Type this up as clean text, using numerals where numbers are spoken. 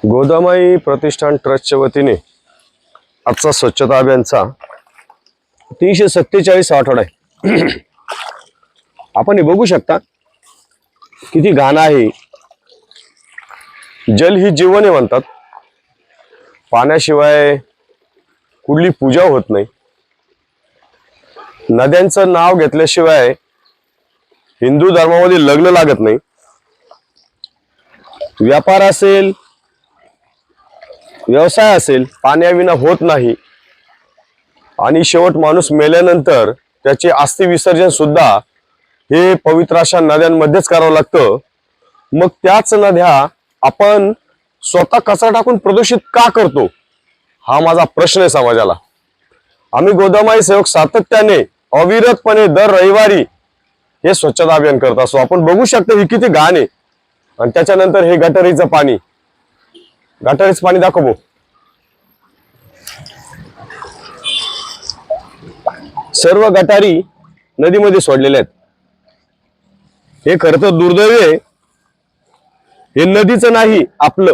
गोदामाई प्रतिष्ठान ट्रस्टच्या वतीने आजचा स्वच्छता अभियानचा 347 आठवडा आहे। आपण हे बघू शकता किती घाण आहे। जल ही जीवन आहे म्हणतात, पाण्याशिवाय कुठली पूजा होत नाही। नद्यांचं नाव घेतल्याशिवाय हिंदू धर्मामध्ये लग्न लागत नाही। व्यापार असेल, व्यवसाय असेल, पाण्याविना होत नाही। आणि शेवट माणूस मेल्यानंतर त्याचे अस्थि विसर्जन सुद्धा हे पवित्र अशा नद्यांमध्येच करावं लागतं। मग त्याच नद्या आपण स्वतः कचरा टाकून प्रदूषित का करतो, हा माझा प्रश्न आहे समाजाला। आम्ही गोदामाई सेवक सातत्याने अविरतपणे दर रविवारी हे स्वच्छता अभियान करत असतो। आपण बघू शकतो ही किती घाण आहे। आणि त्याच्यानंतर हे गटारीचं पाणी, गटारीचं पाणी दाखव। सर्व गटारी नदीमध्ये सोडलेले आहेत। हे खरं तर दुर्दैव आहे। हे नदीचं नाही, आपलं